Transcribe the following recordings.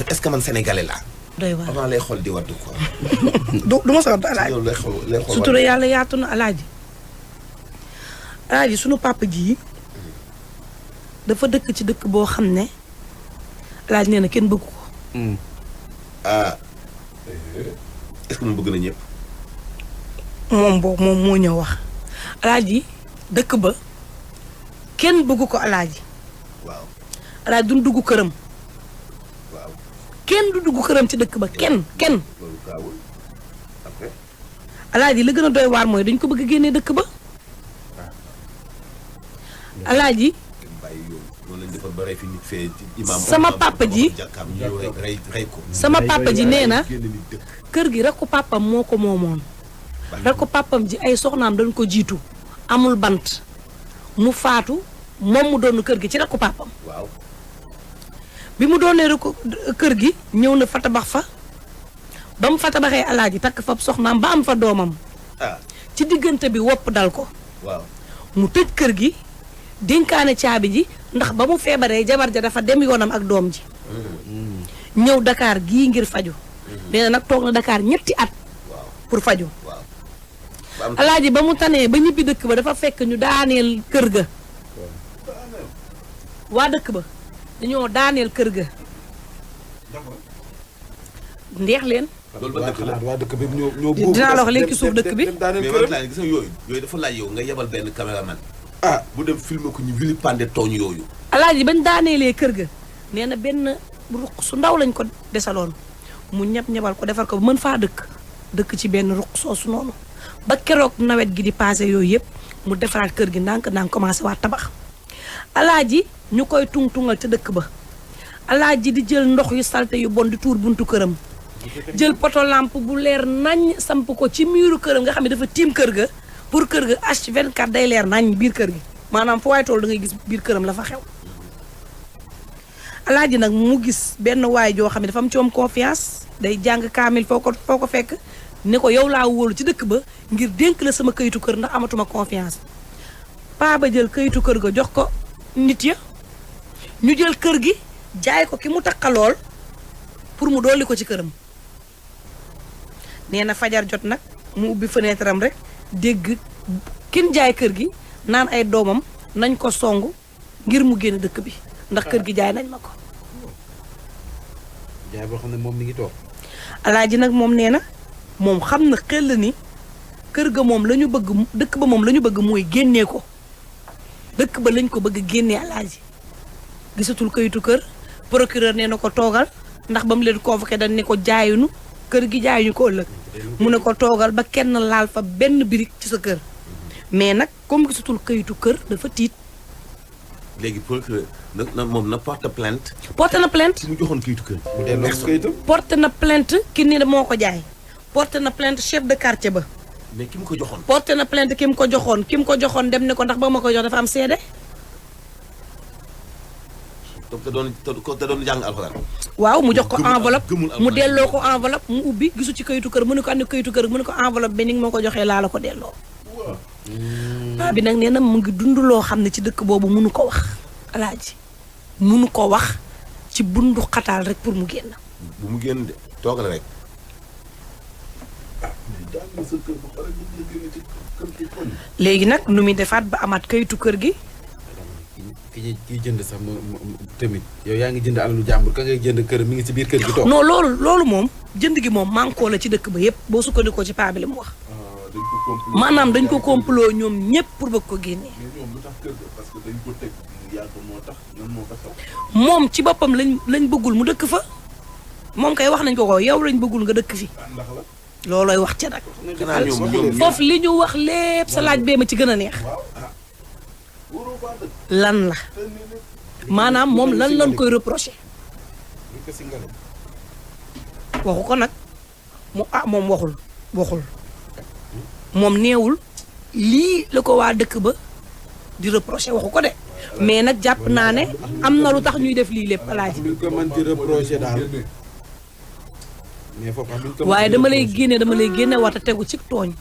est-ce que man sénégalais laa. doy waar avant lay xool di wattu quoi. du ma soxla alaaji. yow lay xool sutura yàlla yaatu na alaaji. alaaji sunu papa ji dafa dëkk ci dëkk boo xam ne alaaji nee na kenn bëgg ko. est-ce que moom bëgg na ñëpp. moom moo ñëw wax alaaji dëkk ba kenn bëgg ko alaaji. waaw. alaaji duñ dugg këram. waaw. kenn du dugg këram ci dëkk ba kenn. loolu gaawul après. alaaji li gën a doy waar mooy dañ ko bëgg a génnee dëkk ba. alaaji. sama papa ji sama papa ji nee na kër gi rekku papam moo ko moomoon. rekku papam ji ay soxnaam dañ ko jiitu amul bant mu faatu moom mu doon kër gi ci rekku papam. waaw. bi mu doonee rekku kër gi ñëw na fa tabax fa ba mu fa tabaxee alaaji takk fa soxnaam ba am fa doomam. ci diggante bi wopp dal ko. waaw. mu tëj kër gi dénkaane caabi ji ndax ba mu feebaree jabar ja dafa dem yoonam ak doom ji. ñëw Dakar gii ngir faju nee na nag toog na Dakar ñetti at. pour faju alaaji ba mu tanee ba ñibbi dëkk ba dafa fekk ñu daaneel kër ga. waa dëkk ba dañoo daaneel kër ga. ndeex leen. loolu ba dëkk la waa dëkk bi ñoo dinaa la wax léegi ci suuf dëkk bi. mais gis nga yooyu dafa laaj yow nga yebal benn caméraman. bu dem filmer ko ñu wili pande tooñ yooyu. alaaji bañ daaneelee kër ga nee na benn ruq su ndaw lañ ko desaloon mu ñebal ko defar ko ba mën faa dëkk ci benn ruq soosu noonu ba keroog nawet gi di passé yooyu yëpp mu defaraat kër gi ndànk commencé waat tabax. alaaji ñu koy tung-tungal ca dëkk ba alaaji di jël ndox yu salte yu bon di tuur buntu këram jël poto lampe bu leer nañ samp ko ci miiru këram nga xam ne dafa tiim kër ga pour kër ga H24 day leer nañ biir kër gi maanaam fu waay tool da ngay gis biir këram la fa xew. alaaji nag mu gis benn waay joo xam ne dafa am ci moom confiance day jàng kaamil foo ko fekk ne ko yow laa wóolu ci dëkk ba ngir dénk la sama kayitu kër ndax amatuma confiance. paa ba jël kayitu kër ga jox ko nit ya ñu jël kër gi jaay ko ki mu takkalool pour mu dolli ko ci këram. nee na fajar jot nag mu ubbi fenêtre am rek dégg kin jaay kër gi naan ay doomam nañ ko songu ngir mu génn dëkk bi ndax kër gi jaay nañ ma ko. jaay boo xam ne moom mi ngi toog. alaaji nag moom nee na moom xam na xel ni kër ga moom la ñu bëgg dëkk ba moom la ñu bëgg mooy génnee ko dëkk ba lañ ko bëgg génnee alaaji gisatul kayitu kër procureur nee na ko toogal ndax ba mu leen convoqué dañ ne ko jaayunu kër gi jaayuñu ko ëllëg mu ne ko toogal ba kenn laal fa benn birig ci sa kër mais nag comme gisatul kayitu kër dafa tiit. léegi procureur na moom na porte plainte. porté na plainte. mu joxoon kayitu kër. mu delloo ko kayitam. porté na plainte ki ni moo ko jaay. porté na plainte chef de quartier ba. mais ki mu ko joxoon. porté na plainte ki mu ko joxoon dem ne ko ndax ba ma ko jox dafa am seede. te doon jàng alxuraan. waaw mu jox ko enveloppe mu delloo ko enveloppe mu ubbi gisu ci kayitu kër mu ne ko andi kayitu kër mu ne ko enveloppe bi ni nga ma ko joxee laa la ko delloo. paa bi nag nee na mu ngi dund loo xam ne ci dëkk boobu munu ko wax alaaji munu ko wax ci bundu xataal rek pour mu génn. bu mu génn de toogal rek. léegi nag nu muy defaat ba amaat kayitu kër gi. ki jënd sax tamit yow yaa ngi jënd alalu jàmbur ka ngay jënd kër mi ngi ci biir kër gi toog. non loolu moom jënd gi moom mànkoo la ci dëkk ba yépp boo sukkandikoo ci paa bi li mu wax. maanaam dañ ko complot ñoom ñëpp pour bëgg ko génnee. moom ci boppam lañ bëggul mu dëkk fa moom kay wax nañ ko yow lañ bëggul nga dëkk fi. loolooy wax ca nag. foofu li ñu wax lépp sa laaj bee ma ci gën a neex. lan la maanaam moom lan lañ koy reproché. waxu ko nag moom waxul moom neewul lii la ko waa dëkk ba di reproché waxu ko de mais nag jàpp naa ne am na lu tax ñuy def lii lépp alaaji. waaye dama lay génne warta tegu ci tooñ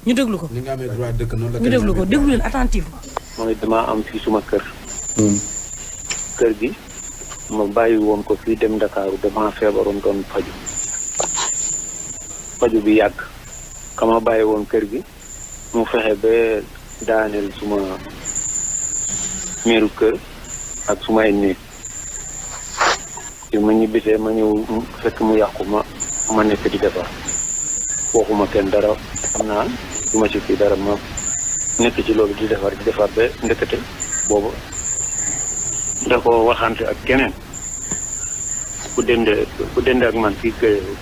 ñu déglu ko. ni nga amee droit dëkk noonu la. ñu déglu ko déglu leen attentivement. man damaa am fii suma kër. kër gi ma bàyyi woon ko fii dem Ndakaaru dama feebaroon doon faju bi yàgg kama bàyyi woon kër gi mu fexe ba daaneel suma miiru kër ak suma ay néeg ma ñibbisee ma ñëw fekk mu yàqu ma nekk di defar waxuma kenn dara xam naa du ma ci fii dara ma nekk ci loolu di defar ba ndekete boobu da ko waxante ak keneen ku dende ak man fii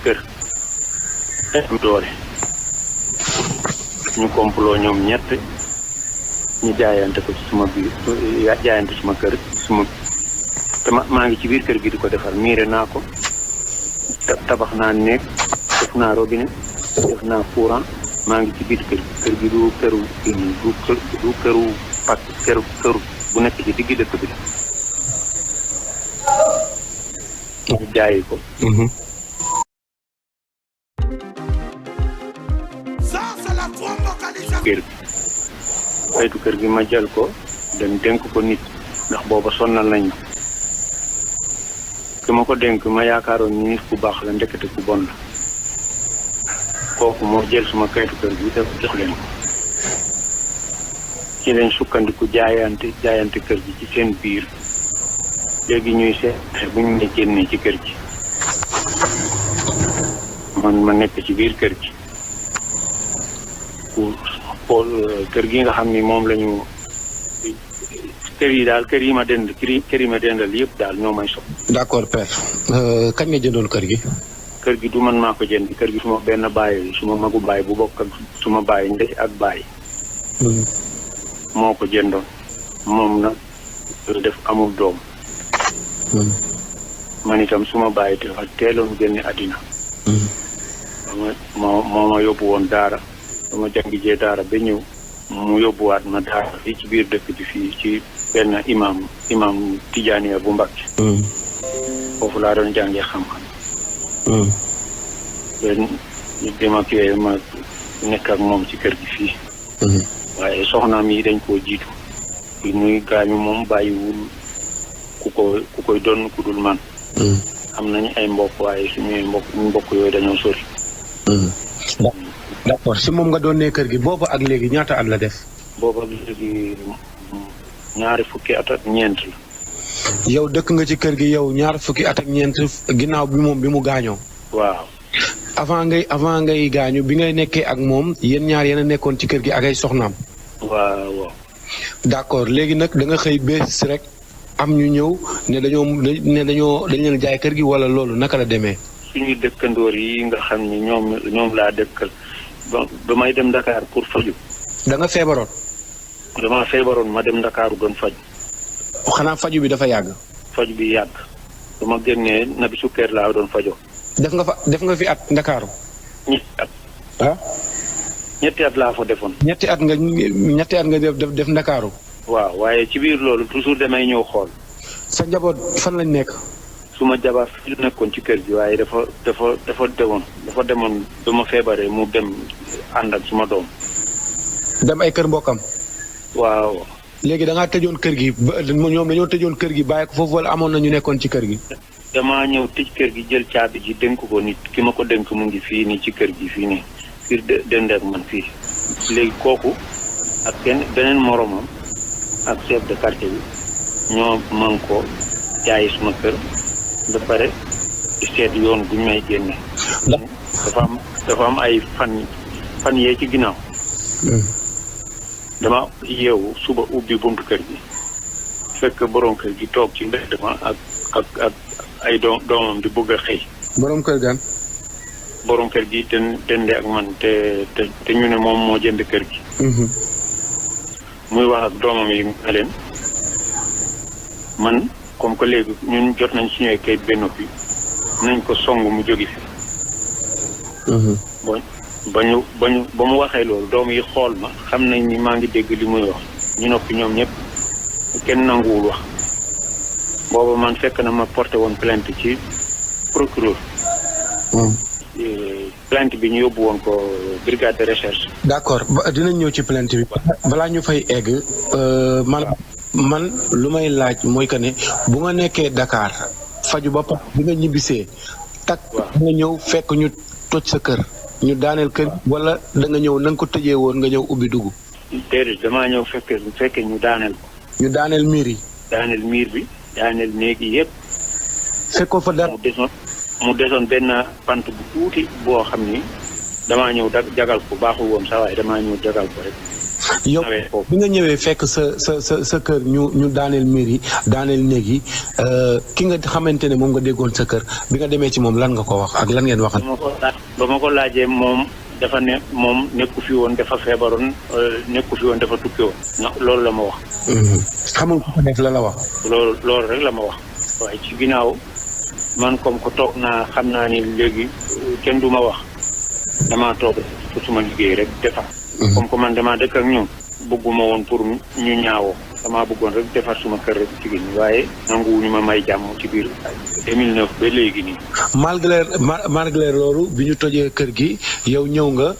kër am doole ñu complot ñoom ñett ñu jaayante ko ci suma biir jaayante suma kër te maa ngi ci biir kër gi di ko defar miire naa ko tabax naa néeg def naa robinet def naa courant maa ngi ci biir kër gi du këru pak këru bu nekk ci digg dëkk bi ñu jaayi ko kër gi saytu kër gi ma jël ko dem dénk ko nit ndax booba sonnal nañ ki ma ko dénk ma yaakaaroon ni nit ku baax la ndekete ku bon la kooku moo jël suma kayitu kër gi def jox leen ko ci leen sukkandiku jaayante kër gi ci seen biir léegi ñuy seet bu ñu ne génnee ci kër gi man ma nekk ci biir kër gi pour kër gi nga xam ni moom lañu kër yi ma dendal yëpp daal ñoo may sopp. d'accord père kañ nga jëndoon kër gi. kër gi du man maa ko jënd kër gi suma benn baay suma magu baay bu bokk ak suma baay ndey ak baay. moo ko jëndoon moom nag def amul doom. man itam suma baay dafa teeloon génne àddina. moo ma yóbbu woon daara dama jàngi jee daara ba ñëw mu yóbbuwaat ma daara fii ci biir dëkk bi fii ci benn imam Tijaaniya bu Mbàkke. foofu laa doon jàngee xam-xam. benn dama kiwee ma nekk ak moom ci kër gi fii. waaye soxnaam yi dañ koo jiitu bi muy gaañu moom bàyyiwul ku koy doon ku dul man. am nañu ay mbokk waaye suñuy mbokk yooyu dañoo sori. d'accord si moom nga doon ne kër gi boobu ak léegi ñaata at la def. boobu ak léegi ñaari fukki at ak ñeent la. yow dëkk nga ci kër gi yow ñaar fukki at ak ñeent ginnaaw bi moom bi mu gaañoo. waaw. avant ngay gaañu bi ngay nekkee ak moom yéen ñaar yéen a nekkoon ci kër gi ak ay soxnaam. waaw. d'accord léegi nag da nga xëy bés rek am ñu ñëw dañ leen jaay kër gi wala loolu naka la demee. suñuy dëkkandoor yi nga xam ni ñoom laa dëkkal ba may dem Dakar pour faju. da nga feebaroon. dama feebaroon ma dem Dakar doon faju. xanaa faju bi dafa yàgg. faju bi yàgg. dama génnee na bi sukkeer laa doon fajoo. def nga fi at Ndakaaru. ñetti at. ah. ñetti at laa fa defoon. ñetti at nga def Ndakaaru. waaw waaye ci biir loolu toujours damay ñëw xool. sa njaboot fan lañ nekk. suma jabar fi nekkoon ci kër gi waaye dafa demoon ba ma feebaree mu dem ànd ak suma doom. dem ay kër mbokkam. waaw. léegi da ngaa tëjoon kër gi ñoom dañoo tëjoon kër gi bàyyi ko foofu wala amoon na ñu nekkoon ci kër gi. damaa ñëw tëj kër gi jël caabi ji dénk ko nit ki ma ko dénk mu ngi fii nii ci kër gi fii nii fii dend ak man fii. léegi kooku ak beneen moromam ak chef de quartier bi ñoo man ko jaayi suma kër ba pare di seet yoon bu ñu may génne. dafa am ay fan yee ci ginnaaw. dama yeewu suba ubbi buntu kër gi fekk borom kër gi toog ci mbedd ma ak ay doomam di bëgg a xëy. borom kër gan. borom kër gi dende ak man te ñu ne moom moo jënd kër gi. muy wax ak doomam yi nga leen man comme que léegi ñun jot nañ suñu ay kayit ba noppi nañ ko song mu jóge fi. ba mu waxee loolu doom yi xool ma xam nañ ni maa ngi dégg li muy wax ñu noppi ñoom ñëpp kenn nanguwul wax booba man fekk na ma porté woon plainte ci procureur. plainte bi ñu yóbbu woon ko brigade de recherche. d'accord dinañ ñëw ci plainte bi balaa ñu fay egg man lu may laaj mooy que ne bu nga nekkee Dakar faju ba pare bi nga ñibbisee tak nga ñëw fekk ñu toj sa kër ñu daaneel kër wala da nga ñëw na nga ko tëjee woon nga ñëw ubbi dugg. déedéet damaa ñëw fekkee ñu daaneel ko. ñu daaneel miir yi. daaneel miir bi daaneel néeg yi yëpp. fekkoo fa dara. mu desoon benn pant bu tuuti boo xam ni damaa ñëw jagal ko baaxul woon sa waaye damaa ñëw jagal ko rek. yow bi nga ñëwee fekk sa kër ñu daaneel miir yi daaneel néeg yi ki nga xamante ne moom nga déggoon sa kër bi nga demee ci moom lan nga ko wax ak lan ngeen waxal. ba ma ko laajee moom dafa ne moom nekku fi woon dafa feebaroon nekku fi woon dafa tukki woon. loolu la ma wax. xamul ko def la wax. loolu rek la ma wax. waaye ci ginnaaw man comme ko toog naa xam naa ni léegi kenn du ma wax damaa toog pour suma liggéey rek defar. comme que man damaa dëkk ak ñoom bëgguma woon pour ñu ñaawoo damaa bëggoon rek defar suma kër rek ci ginnaaw waaye nanguwuñu ma may jàmm ci biir 2009 ba léegi nii. malgré loolu bi ñu tojee kër gi yow ñëw nga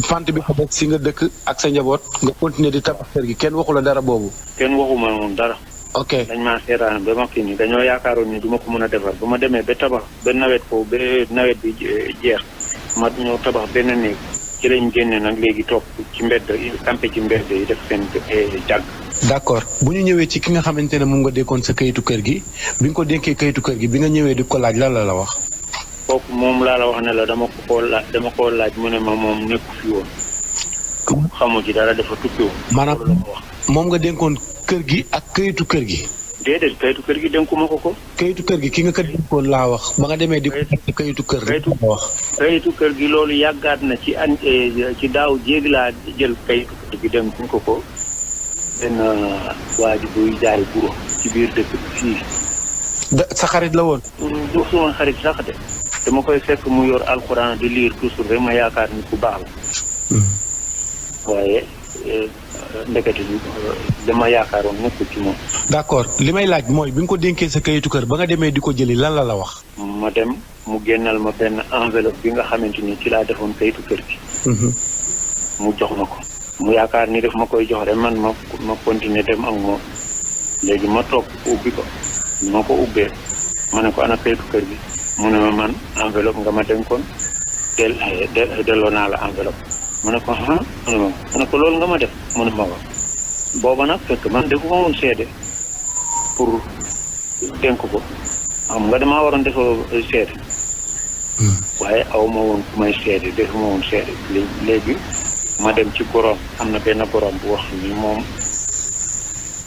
pant bi ko def si nga dëkk ak sa njaboot nga continuer di tabax kër gi kenn waxu la dara boobu. kenn waxuma woon dara. ok dañ maa seetaan ba ma kii nii dañoo yaakaaroon ni du ma ko mën a defar ba ma demee ba tabax ba nawet ko ba nawet bi jeex ma ñëw tabax benn néeg ci lañ génne nag léegi toog ci mbedd campé ci mbedd yi def seen jàgg. d'accord bu ñu ñëwee ci ki nga xamante ne moom nga dénkoon sa kayitu kër gi bi nga ko dénkee kayitu kër gi bi nga ñëwee di ko laaj lan la wax. kooku moom laa la wax ne la dama koo laaj mu ne ma moom nekku fi woon. xamu ci dara dafa tukki woon. maanaam moom nga dénkoon kër gi ak kayitu kër gi. déedéet kayitu kër gi dénkuma ko. kayitu kër gi ki nga ko dénkoon laa wax ba nga demee di ko kayitu kër gi. kayitu kër gi loolu yàggaat na ci daaw jéegi laa jël kayitu kër gi dem suñ ko benn waa ji buy jaay guro ci biir dëkk bi fii. sa xarit la woon. du suma xarit sax de dama koy fekk mu yor alxuraan di liir toujours rek ma yaakaar ni ku baax la. waaye ndekete bi dama yaakaaroon nekkul ci moom. d'accord li may laaj mooy bi nga ko dénkee sa kayitu kër ba nga demee di ko jëli lan la wax. ma dem mu génnal ma benn enveloppe bi nga xamante ni ci laa defoon kayitu kër gi. mu jox ma ko. mu yaakaar ni daf ma koy jox rek man ma continuer dem ak moom léegi ma toog ubbi ko ma ko ubbee ma ne ko ana kayitu kër gi mu ne ma man enveloppe nga ma dénkoon delloo naa la enveloppe mu ne ko mu ne ko loolu nga ma def mu ne ma wax booba nag fekk man defuma woon seede pour dénk ko xam nga damaa waroon defoo seede waaye aw ma woon ku may seede defuma woon seede léegi ma dem ci borom am na benn borom bu wax ni moom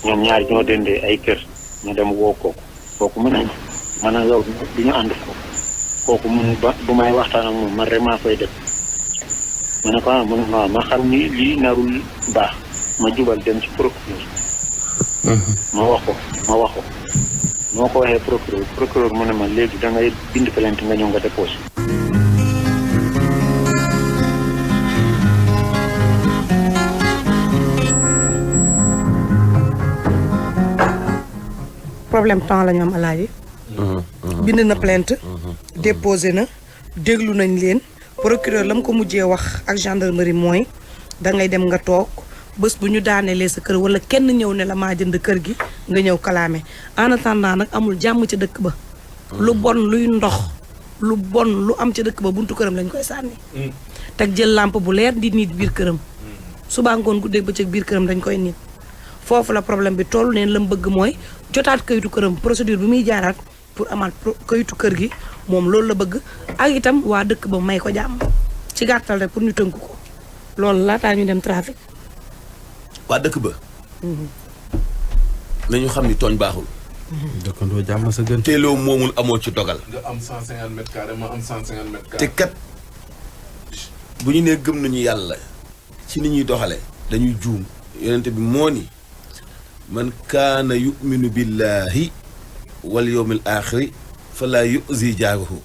ñoom ñaari ñoo dendee ay kër ma dem woo kooku mu ne ma ne yow du ñu ànd foofu kooku mun ba bu may waxtaan ak moom man rek maa koy def ma ne ko mu ne ma xam ni lii narul baax ma jubal dem ci procureur ma wax ko moo ko waxee procureur mu ne ma léegi da ngay bind plainte nga ñëw nga déposé. problème temps la ñu am alaaji bind na plainte déposé na déglu nañ leen procureur la mu ko mujjee wax ak gendarmerie mooy dangay dem nga toog bés bu ñu daanelee sa kër wala kenn ñëw ne la maa jënd kër gi nga ñëw kalaame en attendant nag amul jàmm ci dëkk ba lu bon luy ndox lu bon lu am ci dëkk ba buntu këram lañ koy sànni teg jël lampe bu leer di nit biir këram suba ngoon guddeeg bëccëg biir këram dañ koy nit foofu la problème bi toll neen la mu bëgg mooy jotaat kayitu këram procédure bi muy jaaraat pour amaat kayitu kër gi moom loolu la bëgg ak itam waa dëkk ba may ko jàmm ci gàttal rek pour ñu tënk ko loolu laataa ñu dem trafic. waa dëkk ba. nañu xam ni tooñ baaxul. dëkkandoo jàmm sa gën. teeloo moomul amoo ci dogal. nga am 150 mètres carrés ma am 150 mètres carrés. te kat bu ñu nee gëm nañu yàlla ci ni ñuy doxale dañuy juum yonente bi moo ni man kaana yuminu billahi wal yawmil axiri fala yuzi jaarahu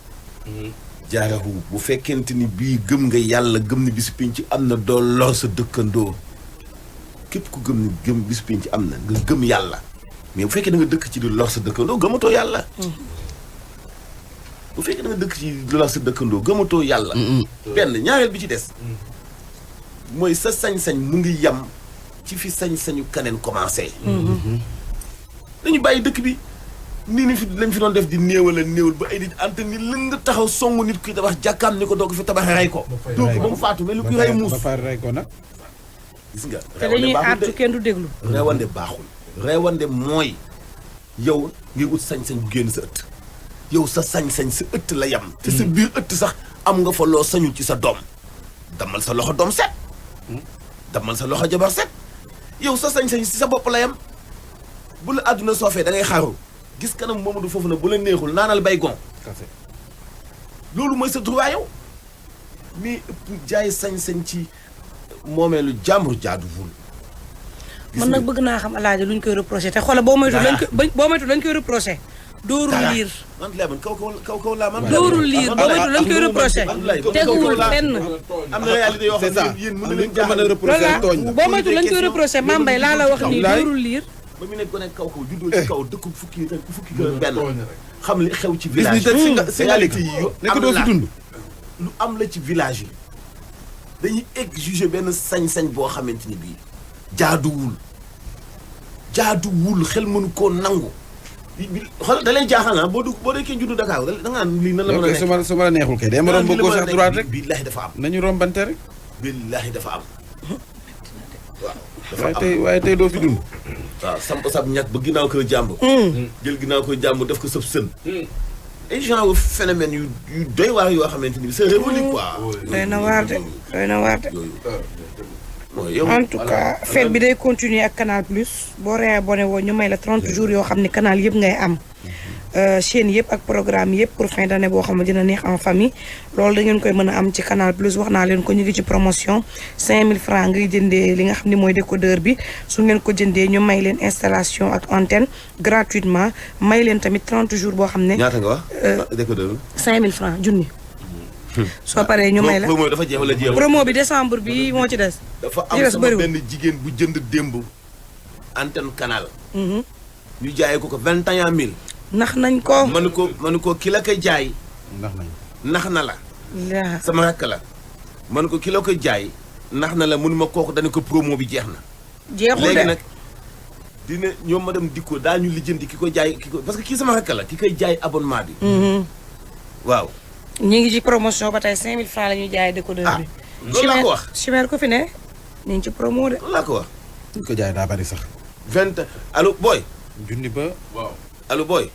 bu fekkente ni bii gëm nga yàlla gëm ni bisu pinc am na doo lor sa dëkkandoo képp ku gëm ni bisu pinc am na nga gëm yàlla mais bu fekkee da nga dëkk ci di lor sa dëkkandoo gëmatoo yàlla bu fekkee da nga dëkk ci di lor sa dëkkandoo gëmatoo yàlla benn ñaareel bi ci des mooy sa sañ-sañ mu ngi yam ci fi sañ-sañu kaneen commencé dañu bàyyi dëkk bi nii ni fi lañ fi doon def di néewal a néewal ba ay nit ante ni lëng taxaw songu nit kuy tabax jàkkaam ni ko doog fi tabax rey ko dóor ko ba mu faatu mais lu kuy rey muus ba pare rey ko nag. gis nga te dañuy aartu kenn du déglu. reewande baaxul reewande mooy yow ngay ut sañ-sañ bu génn sa ëtt yow sa sañ-sañ sa ëtt la yam te sa biir ëtt sax am nga fa loo sañul ci sa doom damal sa loxo doom set damal sa loxo jabar set yow sa sañ-sañ si sa bopp la yam bu la àdduna soofee da ngay xaaru gis kanam Mamadou foofu na bu la neexul naanal bay gon loolu mooy sa droit yow mais ëpp jaay sañ-sañ ci moomeelu jàmbur jaaduwul. man nag bëgg naa xam alaaji luñ koy reproché te xoolal boo moytu lañ koy reproché. dóorul liir. man laa man kaw laa man. dóorul liir boo moytu lañ koy reproché. teguwul fenn. am na réalité yoo xam ne yéen mën na leen jaaxal. voilà boo moytu lañ koy reproché Mame Mbaye laa la wax nii dóorul liir. ba mu nekk ko nekk kaw juddoo ci kaw dëkk fukki kër benn xam li xew ci village réalité yi yu am la lu am la ci village yi dañuy exiger benn sañ-sañ boo xamante ni bii jaaduwul xel mënu koo nangu xool da lay jaaxal boo dee kenn juddu Dakar da nga naan lii nan la mën a nekk su ma la neexul kay dama romb gauche ak droite rek billaahi dafa am nañu rombante rek billaahi dafa am waaye tey doo fi dund waaw samp sab ñàkk ba ginnaaw kër jàmbur jël ginnaaw kër jàmbur def ko sëb sën ay genre phénomène yu doy waar yoo xamante ni c'est révolu quoi doy na waar de en tout cas fête bi day continuer ak Canal Plus boo réabonné woo ñu may la 30 jours yoo xam ne canal yëpp ngay am chaîne yëpp ak programme yëpp pour fin d'année boo xam ne dina neex en famille loolu da ngeen koy mën a am ci Canal Plus wax naa leen ko ñu ngi ci promotion 5000 francs ngay jëndee li nga xam ne mooy décodeur bi su ngeen ko jëndee ñu may leen installation ak antenne gratuitement may leen tamit 30 jours boo xam ne. ñaata nga wax décodeur bi. 5000 francs junni. soo paree ñu may la promo dafa jeex wala jeexul. promo bi décembre bi moo ci des. dafa am sama benn jigéen bu jënd démb antenne canal. ñu jaayee ko 21000. nax nañ ko. mënu ko ki la koy jaay. nax na la. sama rakk la. mënu ko ki la koy jaay. nax na la mënuma kooku dañu ko promo bi jeex na. jeexul de léegi nag dina ñoom madame Dikko daañu lijjanti ki ko jaay parce que kii sama rakk la ki koy jaay abonnement bi. waaw. ñu ngi ci promotion ba tey 5000 francs la ñuy jaayee décodeur bi. loolu laa ko wax. Chimère ko fi ne ñu ngi ci promo de. loolu laa ko wax. ñu ko jaay daa bari sax. 20 allo booy. junni ba waaw. allo booy.